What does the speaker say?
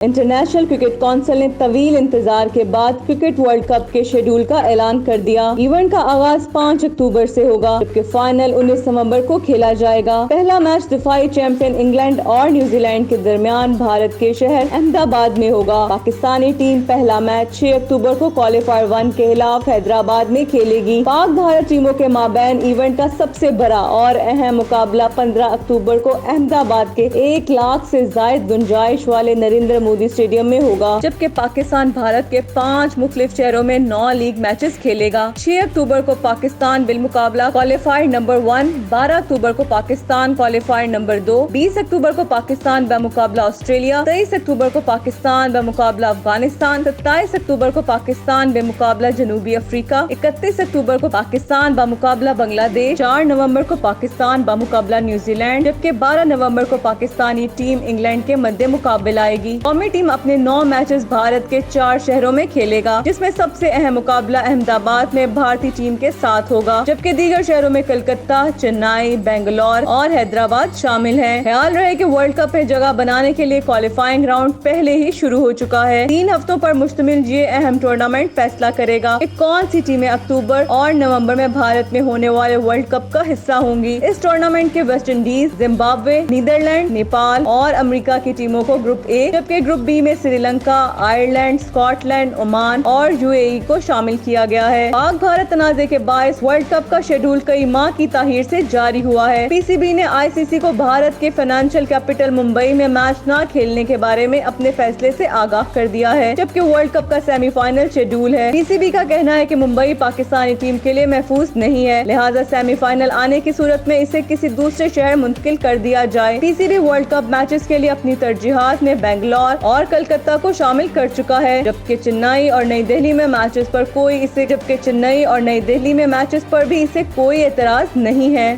International cricket council ने तवील इंतजार के बाद क्रिकेट वर्ल्ड कप के शेड्यूल का ऐलान कर दिया। इवेंट का आगाज 5 अक्टूबर से होगा, जबकि फाइनल 19 नवंबर को खेला जाएगा। पहला मैच दिफाई चैंपियन इंग्लैंड और न्यूजीलैंड के दरमियान भारत के शहर अहमदाबाद में होगा। पाकिस्तानी टीम पहला मैच 6 अक्टूबर को क्वालीफायर 1 के खिलाफ हैदराबाद में खेलेगी। पाक भारत टीमों के माबैन इवेंट का सबसे बड़ा और अहम मुकाबला 15 अक्टूबर को अहमदाबाद के 1 लाख से ज्यादा गुंजाइश वाले नरेंद्र मोदी स्टेडियम में होगा, जबकि पाकिस्तान भारत के 5 मुख्तलिफ शहरों में 9 लीग मैचेस खेलेगा। 6 अक्टूबर को पाकिस्तान बिलमुकाबला क्वालीफायर नंबर 1, 12 अक्टूबर को पाकिस्तान क्वालीफायर नंबर 2, 20 अक्टूबर को पाकिस्तान बमुकाबला ऑस्ट्रेलिया, 23 अक्टूबर को पाकिस्तान बमुकाबला अफगानिस्तान, 27 अक्टूबर को पाकिस्तान बेमुकाबला जनूबी अफ्रीका, 31 अक्टूबर को पाकिस्तान बमुकाबला बांग्लादेश, 4 नवंबर को पाकिस्तान बमुकाबला न्यूजीलैंड, जबकि 12 नवंबर को पाकिस्तानी टीम इंग्लैंड के मध्य मुकाबले आएगी। कौमी टीम अपने 9 मैचेस भारत के 4 शहरों में खेलेगा, जिसमें सबसे अहम मुकाबला अहमदाबाद में भारतीय टीम के साथ होगा, जबकि दीगर शहरों में कलकत्ता, चेन्नई, बेंगलोर और हैदराबाद शामिल हैं। ख्याल रहे कि वर्ल्ड कप में जगह बनाने के लिए क्वालिफाइंग राउंड पहले ही शुरू हो चुका है। 3 हफ्तों पर मुश्तमिल ये अहम टूर्नामेंट फैसला करेगा कि कौन सी टीमें अक्टूबर और नवंबर में भारत में होने वाले वर्ल्ड कप का हिस्सा होंगी। इस टूर्नामेंट के West Indies, Zimbabwe, Netherlands, Nepal और अमेरिका की टीमों को ग्रुप ए, जबकि ग्रुप बी में श्रीलंका, आयरलैंड, स्कॉटलैंड, ओमान और यूएई को शामिल किया गया है। पाक भारत तनाज़े के बायस वर्ल्ड कप का शेड्यूल कई माह की ताहीर से जारी हुआ है। पीसीबी ने आईसीसी को भारत के फाइनेंशियल कैपिटल मुंबई में मैच न खेलने के बारे में अपने फैसले से आगाह कर दिया है, जबकि वर्ल्ड कप का सेमीफाइनल शेड्यूल है। पीसीबी का कहना है कि मुंबई पाकिस्तानी टीम के लिए महफूज नहीं है, लिहाजा सेमीफाइनल आने की सूरत में इसे किसी दूसरे शहर मुंतकिल कर दिया जाए। पीसीबी वर्ल्ड कप मैचेस के लिए अपनी तरजीहात में बेंगलोर और कलकत्ता को शामिल कर चुका है, जबकि चेन्नई और नई दिल्ली में मैचेस पर भी इसे कोई एतराज नहीं है।